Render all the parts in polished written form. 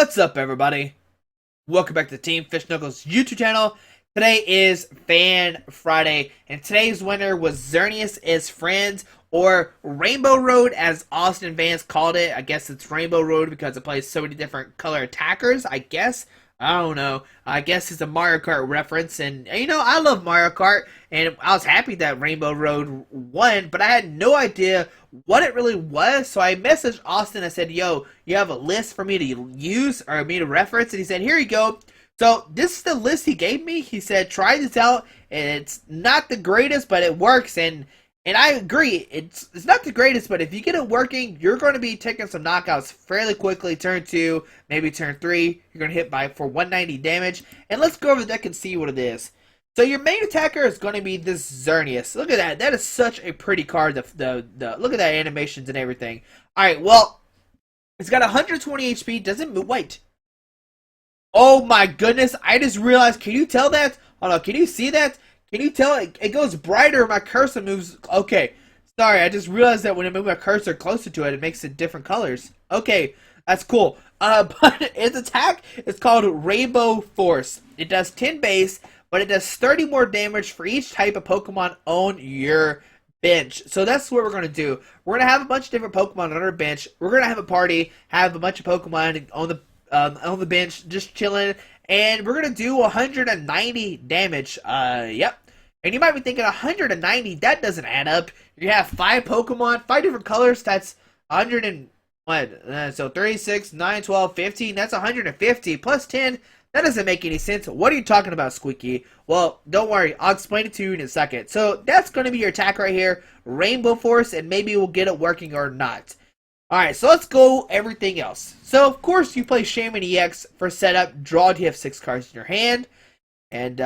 What's up, everybody? Welcome back to Team Fish Knuckles YouTube channel. Today is Fan Friday, and today's winner was Xerneas is Friends, or Rainbow Road, as Austen Vance called it. I guess it's Rainbow Road because it plays so many different color attackers, I guess. I don't know. I guess it's a Mario Kart reference, and I love Mario Kart, and I was happy that Rainbow Road won, but I had no idea what it really was, so I messaged Austin. I said, yo, you have a list for me to use, or me to reference? And he said, here you go. So this is the list he gave me. He said, try this out, and it's not the greatest, but it works, and I agree, it's not the greatest, but if you get it working, you're going to be taking some knockouts fairly quickly. Turn 2, maybe turn 3, you're going to hit for 190 damage. And let's go over the deck and see what it is. So your main attacker is going to be this Xerneas. Look at that. That is such a pretty card. Look at that animations and everything. Alright, well, it's got 120 HP. Doesn't move. Wait. Oh my goodness. I just realized. Can you tell that? Hold on. Can you see that? Can you tell it goes brighter? My cursor moves. Okay. Sorry. I just realized that when I move my cursor closer to it, it makes it different colors. Okay. That's cool. But its attack is called Rainbow Force. It does 10 base, but it does 30 more damage for each type of Pokemon on your bench. So that's what we're going to do. We're going to have a bunch of different Pokemon on our bench. We're going to have a party, have a bunch of Pokemon on the bench, just chilling, and we're going to do 190 damage. Yep. And you might be thinking 190, that doesn't add up. You have 5 Pokemon, 5 different colors, that's 100 and what? So 36, 9, 12, 15, that's 150 plus 10. That doesn't make any sense. What are you talking about, Squeaky? Well, don't worry. I'll explain it to you in a second. So that's going to be your attack right here, Rainbow Force, and maybe we'll get it working or not. Alright, so let's go everything else. So, of course, you play Shaman EX for setup. Draw, you have 6 cards in your hand. And,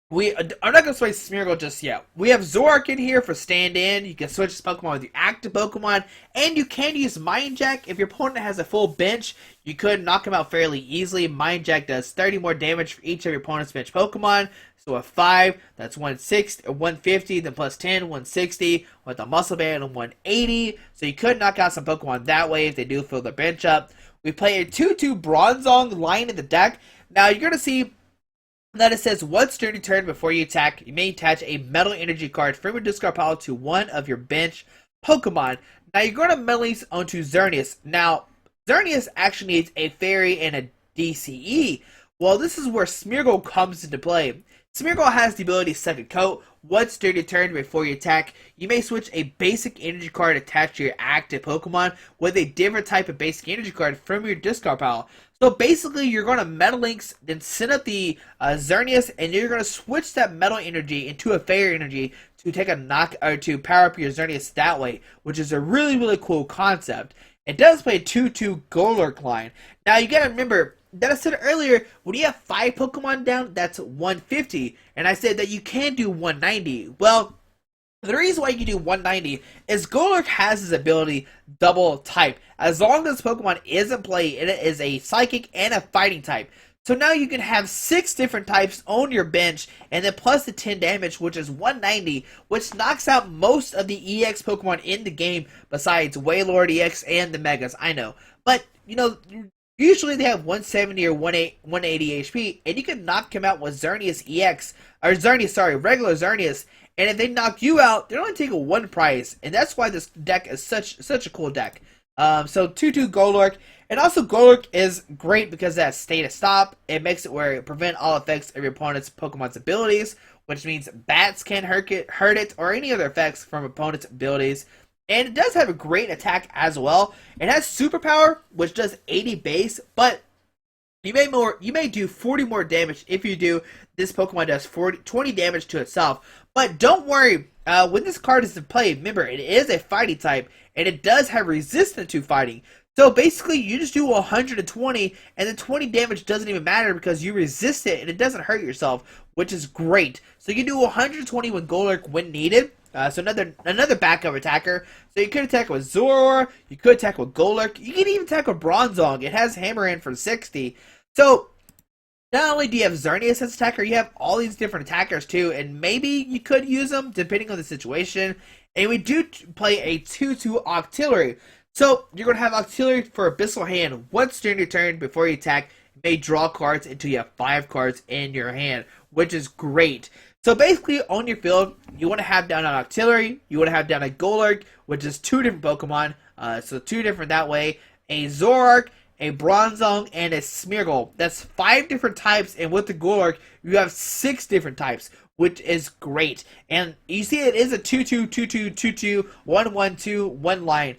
I'm not going to switch Smeargle just yet. We have Zoroark in here for stand-in. You can switch this Pokemon with your active Pokemon. And you can use Mind Jack. If your opponent has a full bench, you could knock him out fairly easily. Mind Jack does 30 more damage for each of your opponent's bench Pokemon. So with 5, that's 150, then plus 10, 160. With a Muscle Band, 180. So you could knock out some Pokemon that way if they do fill their bench up. We play a 2-2 Bronzong line in the deck. Now you're going to see that it says, once during your turn before you attack, you may attach a Metal Energy card from your discard pile to one of your bench Pokemon. Now you're going to Metal Links onto Xerneas. Now, Xerneas actually needs a Fairy and a DCE. Well, this is where Smeargle comes into play. Smeargle has the ability Second Coat. Once during your turn before you attack, you may switch a basic energy card attached to your active Pokemon with a different type of basic energy card from your discard pile. So basically, you're going to Metal Links, then send up the Xerneas, and you're going to switch that Metal Energy into a Fairy Energy to take a knock or to power up your Xerneas that way, which is a really, really cool concept. It does play 2-2 Golurk line. Now you got to remember that I said earlier, when you have 5 Pokemon down, that's 150, and I said that you can do 190. Well, the reason why you can do 190 is Golurk has his ability Double Type. As long as Pokemon is in play, it is a Psychic and a Fighting type. So now you can have 6 different types on your bench, and then plus the 10 damage, which is 190, which knocks out most of the EX Pokemon in the game, besides Wailord EX and the Megas, I know. But, usually they have 170 or 180 HP, and you can knock him out with Xerneas EX, or regular Xerneas, and if they knock you out, they're only taking 1 prize, and that's why this deck is such a cool deck. So 2-2 Golurk, and also Golurk is great because that State of Stop. It makes it where it prevent all effects of your opponent's Pokemon's abilities, which means bats can't hurt it, or any other effects from opponent's abilities. And it does have a great attack as well. It has Superpower, which does 80 base, but you may do 40 more damage if you do. This Pokemon does 20 damage to itself. But don't worry, when this card is in play, remember, it is a Fighting type, and it does have resistance to Fighting. So basically, you just do 120, and the 20 damage doesn't even matter because you resist it, and it doesn't hurt yourself, which is great. So you can do 120 with Golurk when needed. So another backup attacker. So you could attack with Zoroark, you could attack with Golurk, you can even attack with Bronzong. It has Hammer in for 60. So not only do you have Xerneas as attacker, you have all these different attackers too, and maybe you could use them depending on the situation. And we do play a 2-2 Octillery. So you're going to have auxiliary for Abyssal Hand once during your turn before you attack. You may draw cards until you have 5 cards in your hand, which is great. So basically, on your field, you want to have down an auxiliary, you want to have down a Golurk, which is 2 different Pokemon, so 2 different that way, a Zoroark, a Bronzong, and a Smeargle. That's 5 different types, and with the Golurk, you have 6 different types, which is great. And you see it is a 2-2, 2-2, 2-2, 1-1-2, 1 line.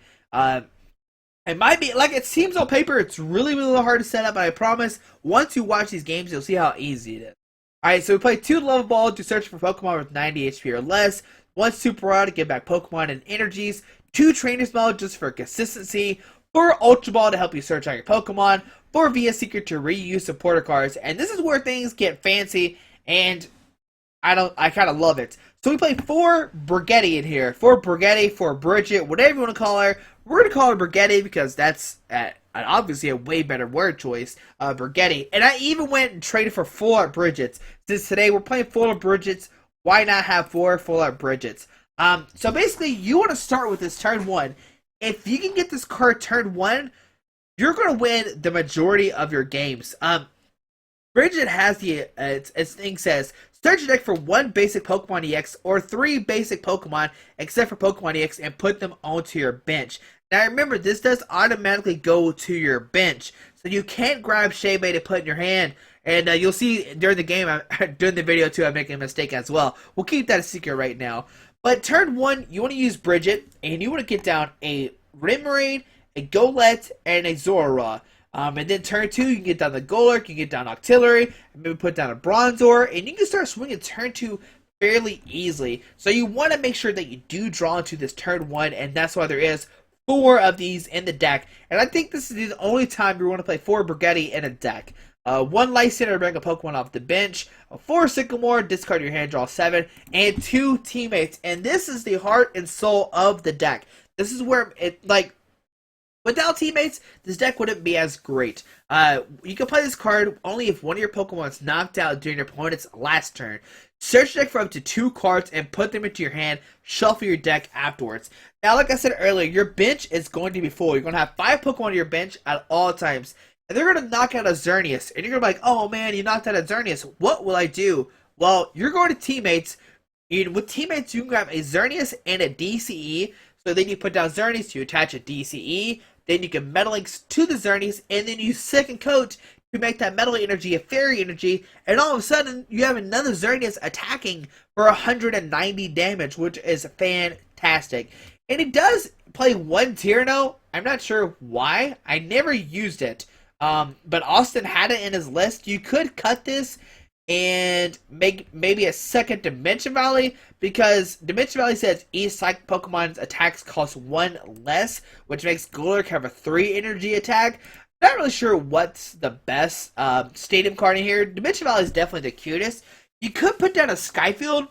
It might be, like, it seems on paper, it's really, really hard to set up, but I promise, once you watch these games, you'll see how easy it is. Alright, so we play 2 Level Ball to search for Pokemon with 90 HP or less, 1 Super Rod to get back Pokemon and energies, 2 Trainer's Ball just for consistency, 4 Ultra Ball to help you search out your Pokemon, 4 VS Secret to reuse supporter cards, and this is where things get fancy, and I kind of love it. So we play 4 Brigetti in here, 4 Brigetti, 4 Bridget, whatever you want to call her. We're going to call her Brigetti because that's obviously a way better word choice, Brigetti. And I even went and traded for full art Bridgets. Since today we're playing full art Bridgets, why not have 4 full art Bridgets? So basically, you want to start with this turn 1. If you can get this card turn 1, you're going to win the majority of your games. Bridget has the, its thing says, search your deck for 1 basic Pokemon EX or 3 basic Pokemon except for Pokemon EX and put them onto your bench. Now remember, this does automatically go to your bench, so you can't grab Shaybe to put in your hand. And you'll see during the game, during the video too, I'm making a mistake as well. We'll keep that a secret right now. But turn 1, you want to use Bridget, and you want to get down a Remoraid, a Golett, and a Zoroark. And then turn 2, you can get down the Golurk, you can get down Octillery, and maybe put down a Bronzor, and you can start swinging turn 2 fairly easily. So you want to make sure that you do draw into this turn 1, and that's why there is 4 of these in the deck. And I think this is the only time you want to play 4 Brigetti in a deck. 1 Lysander to bring a Pokemon off the bench, 4 Sycamore, discard your hand, draw 7, and 2 Teammates. And this is the heart and soul of the deck. This is where it, like, without Teammates, this deck wouldn't be as great. You can play this card only if one of your Pokemon is knocked out during your opponent's last turn. Search your deck for up to 2 cards and put them into your hand. Shuffle your deck afterwards. Now, like I said earlier, your bench is going to be full. You're going to have 5 Pokemon on your bench at all times. And they're going to knock out a Xerneas. And you're going to be like, oh man, you knocked out a Xerneas. What will I do? Well, you're going to Teammates. With Teammates, you can grab a Xerneas and a DCE. So then you put down Xerneas, you attach a DCE. Then you can Metal Links to the Xerneas. And then you Second Coat to make that Metal Energy a Fairy Energy. And all of a sudden, you have another Xerneas attacking for 190 damage, which is fantastic. And it does play 1 Tyranno. I'm not sure why. I never used it. But Austen had it in his list. You could cut this and make maybe a second Dimension Valley, because Dimension Valley says each Psychic Pokemon's attacks cost 1 less, which makes Golurk have a 3 energy attack. Not really sure what's the best stadium card in here. Dimension Valley is definitely the cutest. You could put down a Skyfield,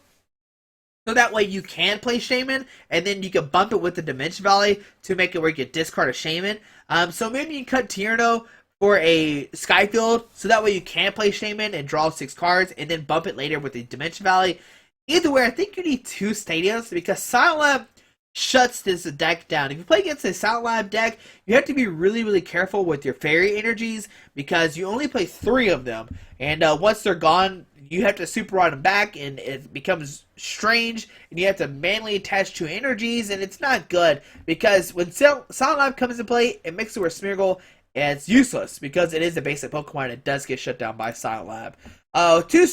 so that way you can play Shaman, and then you can bump it with the Dimension Valley to make it where you can discard a Shaman. So maybe you cut Tyranno for a Skyfield, so that way you can play Shaman and draw 6 cards, and then bump it later with the Dimension Valley. Either way, I think you need 2 stadiums, because Silent Lab shuts this deck down. If you play against a Silent Lab deck, you have to be really, really careful with your Fairy Energies, because you only play 3 of them, and once they're gone, you have to Super Rod them back, and it becomes strange, and you have to manually attach 2 energies, and it's not good, because when Silent Lab comes into play, it makes it where Smeargle, and it's useless, because it is a basic Pokemon, and it does get shut down by Silent Lab. 2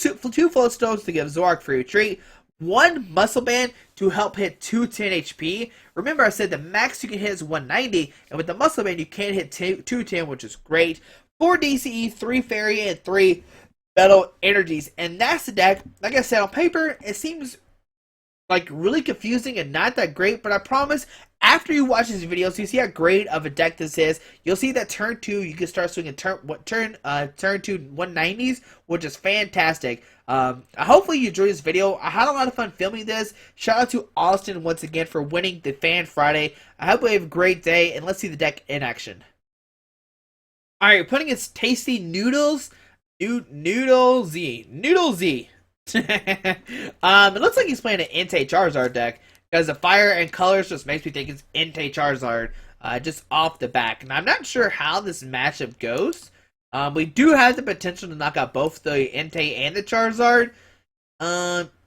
Float Stones to give Zoroark free retreat, 1 Muscle Band to help hit 210 HP. Remember, I said the max you can hit is 190, and with the Muscle Band, you can hit 210, which is great. 4 DCE, 3 Fairy, and 3 Metal Energies. And that's the deck. Like I said, on paper, it seems like really confusing and not that great, but I promise, after you watch these videos, you see how great of a deck this is. You'll see that turn 2, you can start swinging turn 2 190s, which is fantastic. Hopefully you enjoyed this video. I had a lot of fun filming this. Shout out to Austen once again for winning the Fan Friday. I hope you have a great day, and let's see the deck in action. Alright, putting its tasty noodles. Noodle Z. It looks like he's playing an Entei Charizard deck, because the fire and colors just makes me think it's Entei Charizard. just off the back. And I'm not sure how this matchup goes. We do have the potential to knock out both the Entei and the Charizard.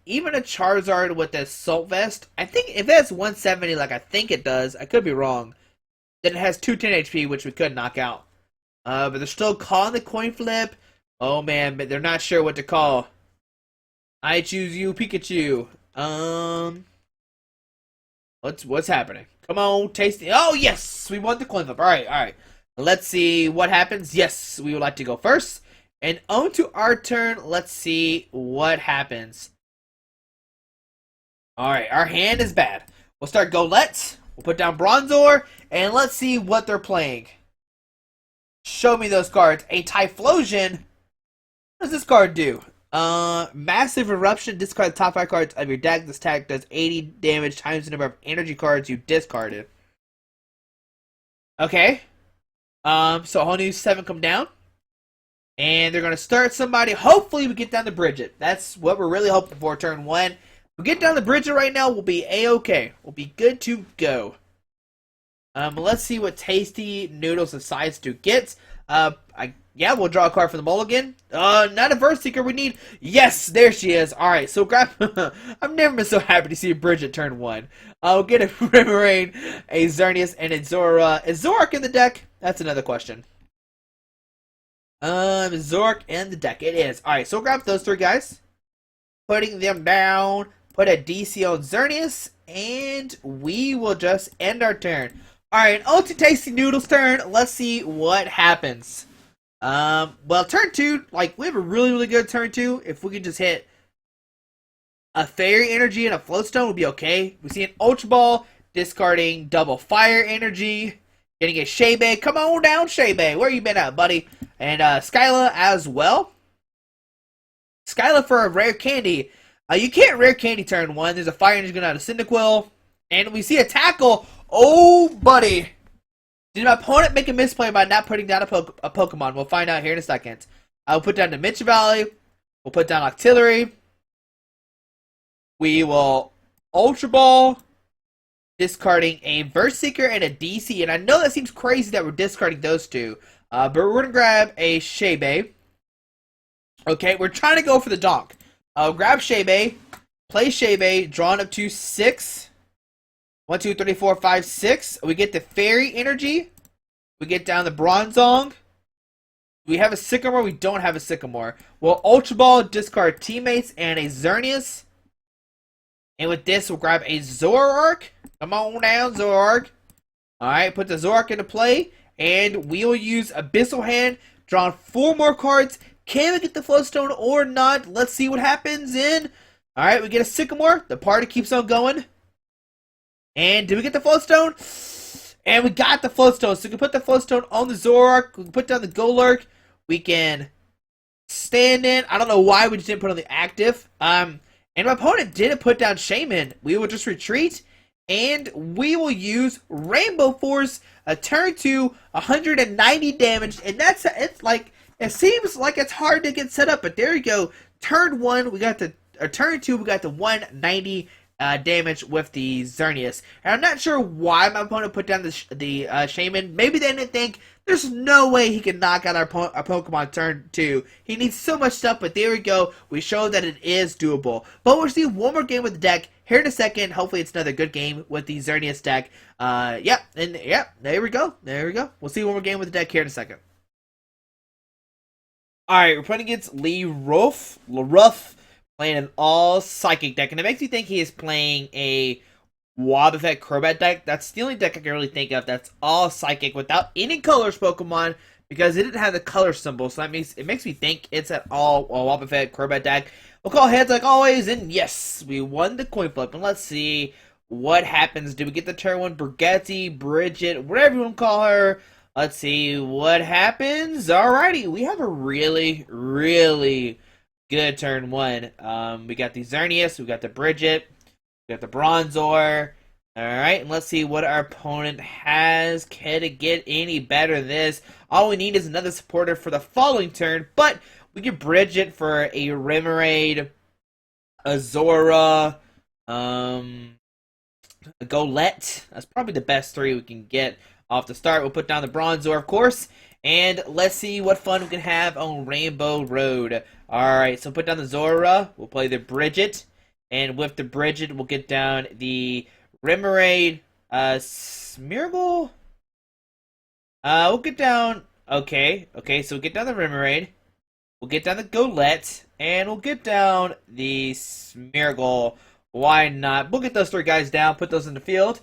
Even a Charizard with the Assault Vest, I think if it has 170 like I think it does, I could be wrong, then it has 210 HP, which we could knock out. But they're still calling the coin flip. Oh man, but they're not sure what to call. I choose you, Pikachu. What's happening? Come on, Tasty. Oh yes, we won the coin flip. All right. Let's see what happens. Yes, we would like to go first. And on to our turn. Let's see what happens. All right, our hand is bad. We'll start Golurk. We'll put down Bronzong, and let's see what they're playing. Show me those cards. A Typhlosion. What does this card do? Massive Eruption. Discard the top 5 cards of your deck. This attack does 80 damage times the number of energy cards you discarded. Okay. So a whole new 7 come down. And they're going to start somebody. Hopefully we get down to Bridget. That's what we're really hoping for turn 1. If we get down to Bridget right now, we'll be A-okay. We'll be good to go. Let's see what Tasty Noodles decides to get. Yeah, we'll draw a card for the mulligan. Not a Verse Seeker we need. Yes, there she is. Alright, so grab... I've never been so happy to see Bridget turn 1. I'll get a Remoraid, a Xerneas, and a Zoroark. Is Zoroark in the deck? That's another question. Zoroark in the deck. It is. Alright, so grab those 3 guys. Putting them down. Put a DC on Xerneas. And we will just end our turn. Alright, on to Tasty Noodles' turn. Let's see what happens. Well, turn 2, like, we have a really good turn 2. If we could just hit a Fairy Energy and a Floatstone would be okay. We see an Ultra Ball, discarding double Fire Energy, getting a Shaybe. Come on down, Shaybe. Where you been at, buddy? And, Skyla as well. Skyla for a Rare Candy. You can't Rare Candy turn 1. There's a Fire Energy going out of Cyndaquil. And we see a Tackle. Oh, buddy. Did my opponent make a misplay by not putting down a Pokemon? We'll find out here in a second. I'll put down the Mitch Valley. We'll put down Octillery. We will Ultra Ball. Discarding a Verse Seeker and a DC. And I know that seems crazy that we're discarding those 2. But we're going to grab a Shaybe. Okay, we're trying to go for the Donk. Grab Shaybe. Play Shaybe. Drawn up to 6. 1, 2, 3, 4, 5, 6. We get the Fairy Energy. We get down the Bronzong. We have a Sycamore. We don't have a Sycamore. We'll Ultra Ball, discard Teammates, and a Xerneas. And with this, we'll grab a Zoroark. Come on down, Zoroark. Alright, put the Zoroark into play. And we will use Abyssal Hand. Draw 4 more cards. Can we get the Floatstone or not? Let's see what happens in. Alright, we get a Sycamore. The party keeps on going. And did we get the Floatstone? And we got the Floatstone. So we can put the Floatstone on the Zoroark. We can put down the Golurk. We can stand in. I don't know why we just didn't put on the active. And my opponent didn't put down Shaman. We will just retreat. And we will use Rainbow Force. A turn 2, 190 damage. And it's like, it seems like it's hard to get set up. But there you go. Turn 1, we got the, turn 2, we got the 190 damage with the Xerneas. And I'm not sure why my opponent put down the Shaman. Maybe they didn't think there's no way he can knock out our Pokemon turn 2. He needs so much stuff, but there we go. We showed that it is doable. But we'll see one more game with the deck here in a second. Hopefully it's another good game with the Xerneas deck. There we go. We'll see one more game with the deck here in a second. Alright, we're playing against LaRuff. Playing an all Psychic deck, and it makes me think he is playing a Wobbuffet Crobat deck. That's the only deck I can really think of that's all Psychic without any colors Pokemon, because it didn't have the color symbol, so that means it makes me think it's an all Wobbuffet Crobat deck. We'll call heads like always, and yes, we won the coin flip. And let's see what happens. Do we get the turn 1 Brigetti, Bridget, whatever you want to call her? Let's see what happens. Alrighty, we have a really good turn 1. We got the Xerneas, we got the Bridget, we got the Bronzor. Alright, and let's see what our opponent has. Can it get any better than this? All we need is another supporter for the following turn, but we get Bridget for a Remoraid, a Zora, a Golurk. That's probably the best 3 we can get off the start. We'll put down the Bronzor, of course. And let's see what fun we can have on Rainbow Road. Alright, so put down the Zora. We'll play the Bridget. And with the Bridget, we'll get down the Remoraid, Smeargle. We'll get down... Okay, so we'll get down the Remoraid. We'll get down the Golett. And we'll get down the Smeargle. Why not? We'll get those three guys down, put those in the field.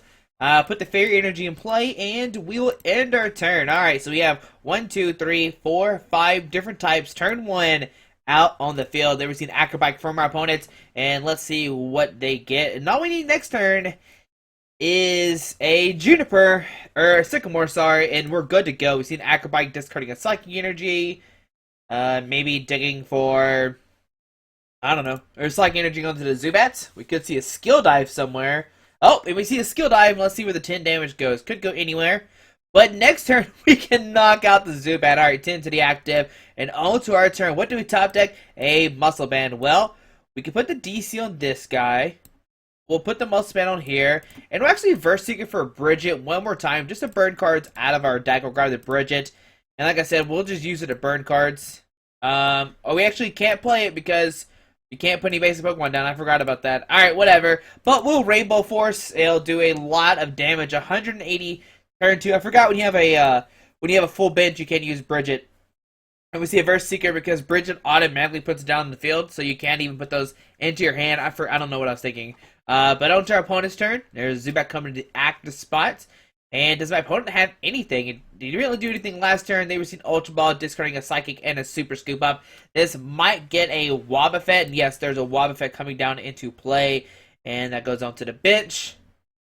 Put the Fairy Energy in play, and we will end our turn. Alright, so we have 1, 2, 3, 4, 5 different types. Turn 1 out on the field. They receive Acrobat from our opponents, and let's see what they get. And all we need next turn is a Juniper, or Sycamore, sorry, and we're good to go. We've seen Acrobat discarding a Psychic Energy, maybe digging for, I don't know, or Psychic Energy going to the Zubats. We could see a Skill Dive somewhere. Oh, and we see a Skill Dive. Let's see where the 10 damage goes. Could go anywhere. But next turn, we can knock out the Zubat. Alright, 10 to the active. And on to our turn. What do we top deck? A Muscle Band. Well, we can put the DC on this guy. We'll put the Muscle Band on here. And we're actually Verse Seeker for Bridget one more time. Just to burn cards out of our deck. We'll grab the Bridget. And like I said, we'll just use it to burn cards. We actually can't play it because... you can't put any basic Pokemon down. I forgot about that. Alright, whatever. But we'll Rainbow Force. It'll do a lot of damage. 180 turn 2. I forgot when you have a full bench, you can't use Bridget. And we see a Verse Seeker because Bridget automatically puts it down in the field, so you can't even put those into your hand. I don't know what I was thinking. But on to our opponent's turn. There's Zubat coming to the active spot. And does my opponent have anything? Did he really do anything last turn? They received Ultra Ball, discarding a Psychic and a Super Scoop Up. This might get a Wobbuffet. And yes, there's a Wobbuffet coming down into play. And that goes onto the bench.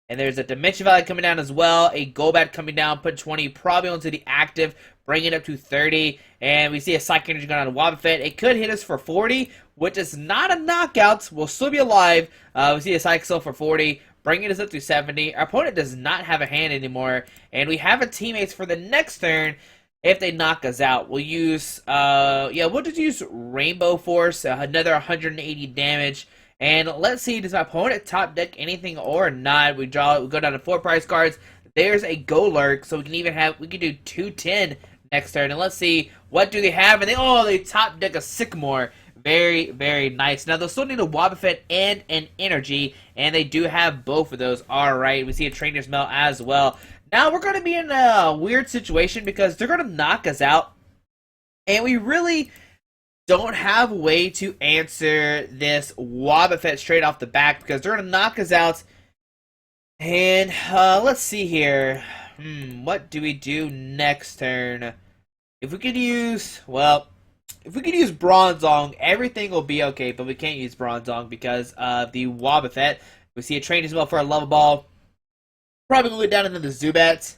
And there's a Dimension Valley coming down as well. A Golbat coming down, put 20 probably onto the active, bring it up to 30. And we see a Psychic Energy going on to Wobbuffet. It could hit us for 40, which is not a knockout. We'll still be alive. We see a Psychic Soul for 40. Bringing us up to 70. Our opponent does not have a hand anymore. And we have a teammates for the next turn if they knock us out. We'll use, we'll just use Rainbow Force, another 180 damage. And let's see, does my opponent top deck anything or not? We go down to 4 prize cards. There's a Golurk, so we can do 210 next turn. And let's see, what do they have? And they top deck a Sycamore. Very, very nice. Now, they'll still need a Wobbuffet and an Energy, and they do have both of those. Alright, we see a Trainer's Mail as well. Now, we're going to be in a weird situation because they're going to knock us out, and we really don't have a way to answer this Wobbuffet straight off the back because they're going to knock us out. And, let's see here. What do we do next turn? If we could use, Bronzong, everything will be okay, but we can't use Bronzong because of the Wobbuffet. We see a Trainer's Mail for a Level Ball. Probably going to go down into the Zubats.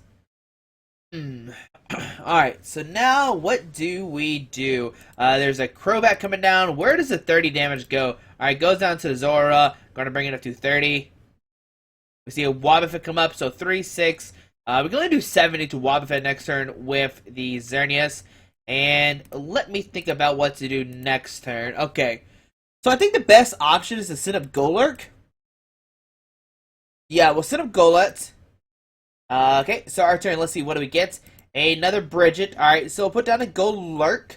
Alright, so now what do we do? There's a Crobat coming down. Where does the 30 damage go? Alright, goes down to Zora. Going to bring it up to 30. We see a Wobbuffet come up, so 3, 6. We can only do 70 to Wobbuffet next turn with the Xerneas. And let me think about what to do next turn. Okay. So I think the best option is to set up Golurk. Yeah, we'll set up Golett. Okay, so our turn. Let's see, what do we get? Another Bridget. Alright, so we'll put down a Golurk.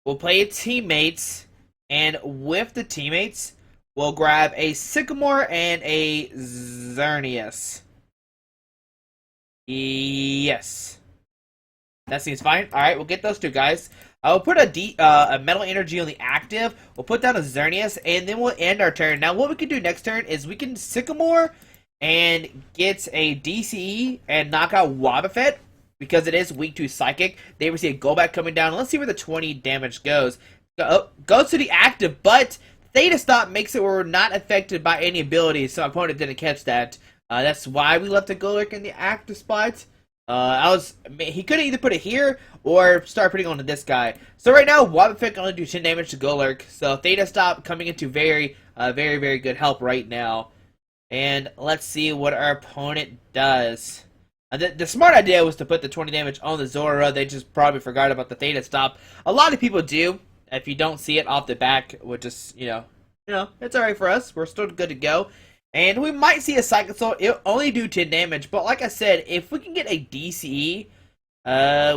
We'll play a Teammates. And with the Teammates, we'll grab a Sycamore and a Xerneas. Yes. That seems fine. Alright, we'll get those two guys. I'll put a Metal Energy on the active. We'll put down a Xerneas, and then we'll end our turn. Now, what we can do next turn is we can Sycamore and get a DCE and knock out Wobbuffet because it is weak to Psychic. They receive a Golbat coming down. Let's see where the 20 damage goes. Goes to the active, but Theta Stop makes it where we're not affected by any abilities, so my opponent didn't catch that. That's why we left the Golurk in the active spot. He could either put it here or start putting it onto this guy. So right now, Wobbuffet can only do 10 damage to Golurk. So Theta Stop coming into very, very good help right now. And let's see what our opponent does. The smart idea was to put the 20 damage on the Zora. They just probably forgot about the Theta Stop. A lot of people do. If you don't see it off the back, which is, it's alright for us. We're still good to go. And we might see a Psychic Assault. It'll only do 10 damage. But like I said, if we can get a DCE,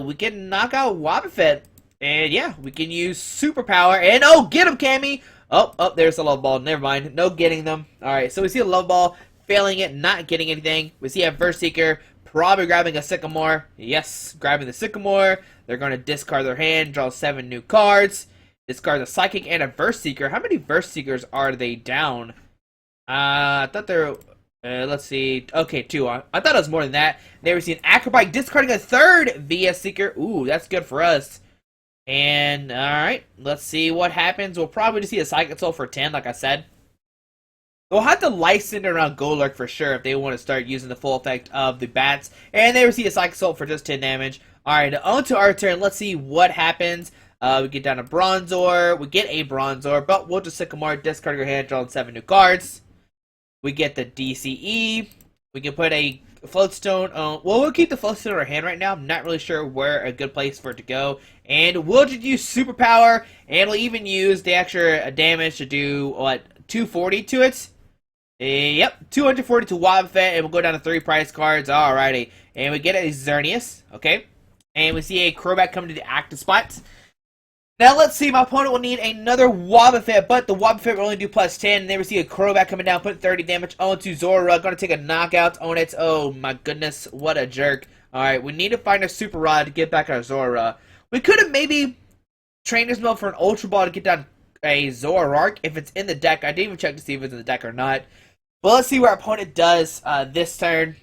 we can knock out Wobbuffet. And yeah, we can use Superpower. And oh, get him, Cammy! Oh, there's a Love Ball. Never mind. No getting them. Alright, so we see a Love Ball, failing it, not getting anything. We see a Verse Seeker, probably grabbing a Sycamore. Yes, grabbing the Sycamore. They're going to discard their hand, draw 7 new cards. Discard a Psychic and a Verse Seeker. How many Verse Seekers are they down? I thought they're... let's see. Okay, 2. I thought it was more than that. There we see an Acrobike discarding a 3rd VS Seeker. Ooh, that's good for us. And, alright, let's see what happens. We'll probably just see a Psychic Soul for 10, like I said. We'll have to license around Golurk for sure if they want to start using the full effect of the bats. And there we see a Psychic Soul for just 10 damage. Alright, on to our turn. Let's see what happens. We get down to Bronzor. We get a Bronzor, but we'll just Sycamore, discard your hand, draw 7 new cards. We get the DCE. We can put a Floatstone. Well, we'll keep the Floatstone in our hand right now. I'm not really sure where a good place for it to go. And we'll just use Superpower. And we'll even use the extra damage to do, what, 240 to it? Yep, 240 to Wobbuffet. And we'll go down to 3 prize cards. Alrighty. And we get a Xerneas. Okay. And we see a Crobat come to the active spot. Now let's see, my opponent will need another Wobbuffet, but the Wobbuffet will only do plus 10. And there we see a Crobat coming down, putting 30 damage onto Zoroark. Gonna take a knockout on it. Oh my goodness, what a jerk. Alright, we need to find a Super Rod to get back our Zoroark. We could have maybe Trainer's Mill for an Ultra Ball to get down a Zoroark if it's in the deck. I didn't even check to see if it's in the deck or not. But let's see what our opponent does this turn.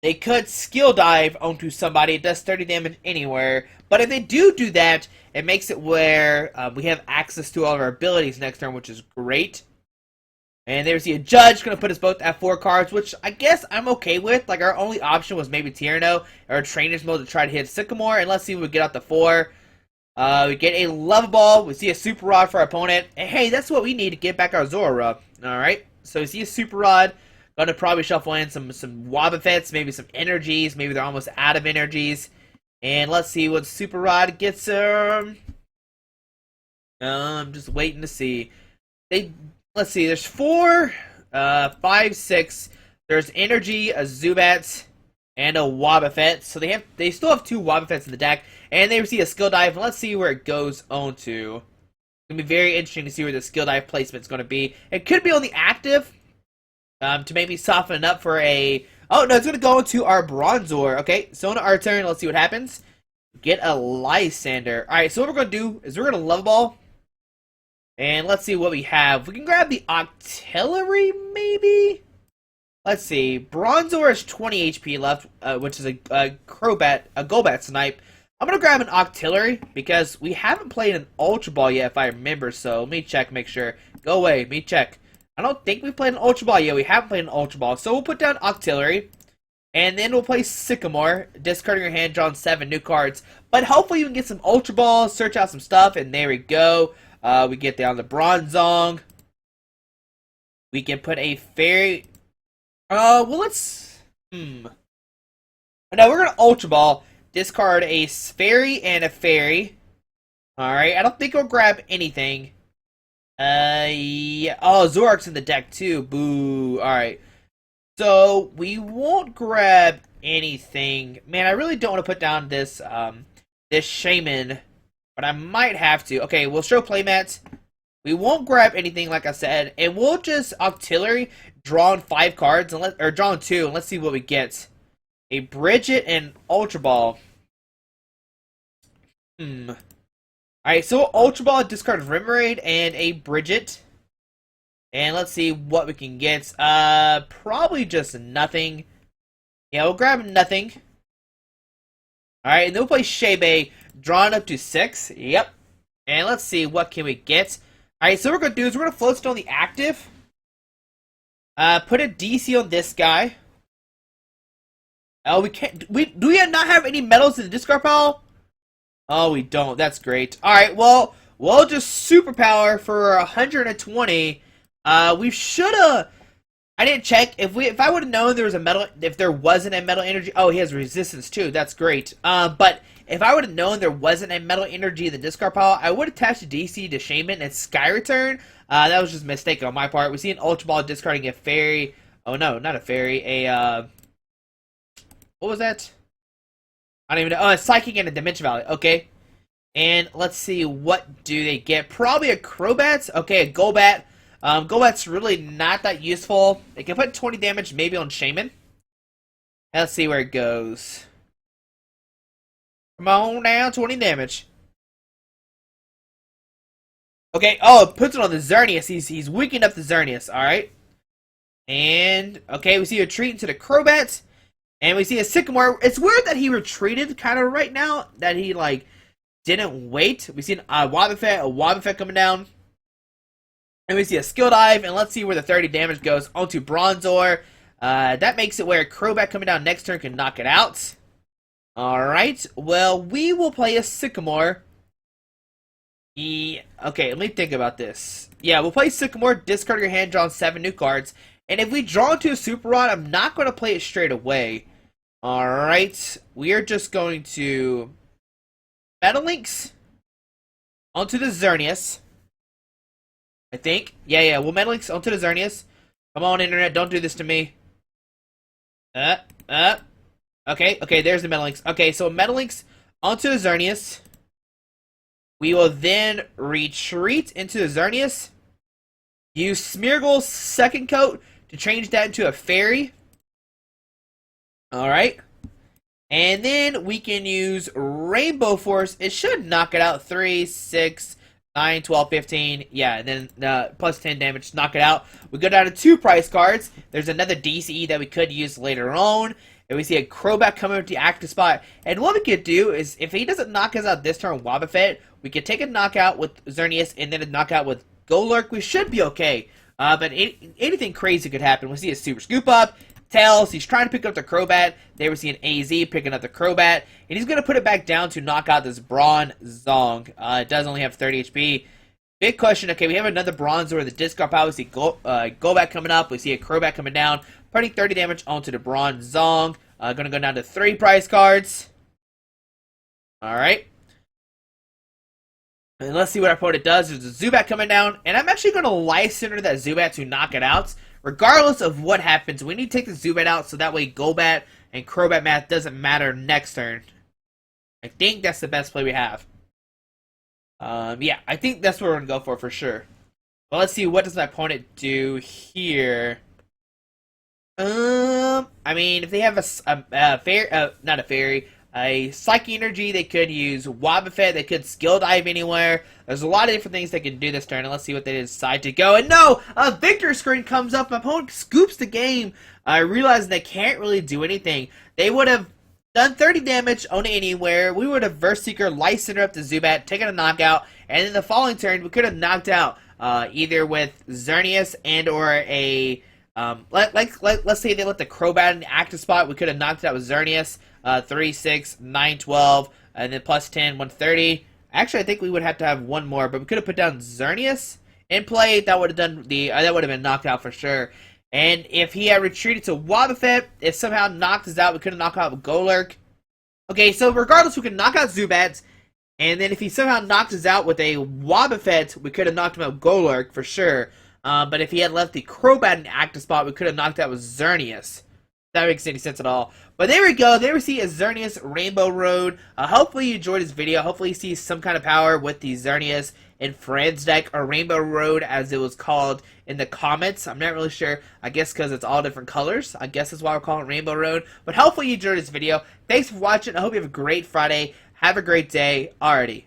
They could Skill Dive onto somebody. It does 30 damage anywhere. But if they do that, it makes it where we have access to all of our abilities next turn, which is great. And there's the Judge, going to put us both at 4 cards, which I guess I'm okay with. Like, our only option was maybe Tierno or Trainer's Mode to try to hit Sycamore. And let's see if we get out the 4. We get a Love Ball. We see a Super Rod for our opponent. And hey, that's what we need to get back our Zoroark. Alright, so we see a Super Rod. Going to probably shuffle in some Wobbuffets, maybe some energies. Maybe they're almost out of energies. And let's see what Super Rod gets. I'm just waiting to see. Let's see. There's 4, 5, 6. There's energy, a Zubat, and a Wobbuffet. So they still have 2 Wobbuffets in the deck. And they receive a Skill Dive. And let's see where it goes on to. It's gonna be very interesting to see where the Skill Dive placement is going to be. It could be on the active. To maybe soften it up for a... Oh, no, it's going to go into our Bronzor. Okay, so on our turn, let's see what happens. Get a Lysander. Alright, so what we're going to do is we're going to Love Ball. And let's see what we have. We can grab the Octillery, maybe? Let's see. Bronzor has 20 HP left, which is a Golbat Snipe. I'm going to grab an Octillery because we haven't played an Ultra Ball yet, if I remember. So let me check, make sure. Go away, let me check. I don't think we played an Ultra Ball yet. We haven't played an Ultra Ball. So we'll put down Octillery. And then we'll play Sycamore. Discarding your hand, drawing 7 new cards. But hopefully you can get some Ultra Balls, search out some stuff, and there we go. We get down the Bronzong. We can put a Fairy... well, let's... No, we're going to Ultra Ball. Discard a Fairy and a Fairy. Alright, I don't think we'll grab anything. Yeah. Oh, Zoroark's in the deck too. Boo. Alright. So, we won't grab anything. Man, I really don't want to put down this, this Shaman. But I might have to. Okay, we'll show playmats. We won't grab anything, like I said. And we'll just Octillery, draw 5 cards, and or draw 2, and let's see what we get. A Bridget and Ultra Ball. Alright, so Ultra Ball, discard Remoraid and a Bridget. And let's see what we can get. Probably just nothing. Yeah, we'll grab nothing. Alright, and then we'll play Shebe, drawing up to 6. Yep. And let's see, what can we get? Alright, so what we're going to do is we're going to Floatstone the active. Put a DC on this guy. Oh, we can't... Do we not have any metals in the discard pile? Oh, we don't. That's great. Alright, well, we'll just Superpower for 120. We should've... I didn't check. If I would have known there was a metal... If there wasn't a metal energy... Oh, he has resistance, too. That's great. But if I would have known there wasn't a metal energy in the discard pile, I would attach the DC to Shaman and Sky Return. That was just a mistake on my part. We see an Ultra Ball discarding a fairy. Oh no, not a fairy. What was that? I don't even know. Oh, a Psychic and a Dimension Valley. Okay. And let's see, what do they get? Probably a Crobat. Okay, a Golbat. Golbat's really not that useful. They can put 20 damage maybe on Shaman. Let's see where it goes. Come on down, 20 damage. Okay, oh, it puts it on the Xerneas. He's weakening up the Xerneas, alright. And, okay, we see a retreat into the Crobat. And we see a Sycamore. It's weird that he retreated kind of right now. That he, like, didn't wait. We see a Wobbuffet coming down. And we see a Skill Dive. And let's see where the 30 damage goes onto Bronzor. That makes it where Crobat coming down next turn can knock it out. Alright, well, we will play a Sycamore. Okay, let me think about this. Yeah, we'll play Sycamore, discard your hand, draw 7 new cards. And if we draw into a Super Rod, I'm not going to play it straight away. Alright, we are just going to Metal Links onto the Xerneas. I think. Yeah, we'll Metal Links onto the Xerneas. Come on, Internet, don't do this to me. Okay, there's the Metal Links. Okay, so Metal Links onto the Xerneas. We will then retreat into the Xerneas. Use Smeargle's second coat to change that into a fairy. Alright. And then we can use Rainbow Force. It should knock it out. 3, 6, 9, 12, 15. Yeah, and then plus 10 damage to knock it out. We go down to 2 price cards. There's another DCE that we could use later on. And we see a Crobat coming with the active spot. And what we could do is, if he doesn't knock us out this turn, Wobbuffet, we could take a knockout with Xerneas and then a knockout with Golurk. We should be okay. But anything crazy could happen. We see a Super Scoop Up. Tails, he's trying to pick up the Crobat. There we see an AZ picking up the Crobat. And he's going to put it back down to knock out this Bronzong. It does only have 30 HP. Big question. Okay, we have another Bronzor with the discard power. We see Golbat coming up. We see a Crobat coming down. Putting 30 damage onto the Bronzong. Going to go down to 3 price cards. Alright. And let's see what our opponent does. There's a Zubat coming down. And I'm actually going to Life Center that Zubat to knock it out. Regardless of what happens, we need to take the Zubat out so that way Golbat and Crobat math doesn't matter next turn. I think that's the best play we have. Yeah, I think that's what we're going to go for sure. Well, let's see, what does my opponent do here? I mean, if they have a Psychic Energy, they could use Wobbuffet, they could Skill Dive anywhere. There's a lot of different things they can do this turn, and let's see what they decide to go. And no! A victory screen comes up, my opponent scoops the game, realizing they can't really do anything. They would have done 30 damage on anywhere, we would have Verse Seeker, Life Center up to Zubat, taken a knockout, and in the following turn, we could have knocked out, either with Xerneas and or a... let's say they let the Crobat in the active spot. We could have knocked it out with Xerneas. 3, 6, 9, 12, and then plus 10, 130. Actually, I think we would have to have one more, but we could have put down Xerneas in play. That would have done that would have been knocked out for sure. And if he had retreated to Wobbuffet, if somehow knocked us out, we could have knocked out with Golurk. Okay, so regardless, we could knock out Zubats. And then if he somehow knocked us out with a Wobbuffet, we could have knocked him out with Golurk for sure. But if he had left the Crobat in the active spot, we could have knocked out with Xerneas. That makes any sense at all. But there we go. There we see a Xerneas Rainbow Road. Hopefully you enjoyed this video. Hopefully you see some kind of power with the Xerneas and Friends deck, or Rainbow Road as it was called in the comments. I'm not really sure. I guess because it's all different colors. I guess that's why we're calling it Rainbow Road. But hopefully you enjoyed this video. Thanks for watching. I hope you have a great Friday. Have a great day. Alrighty.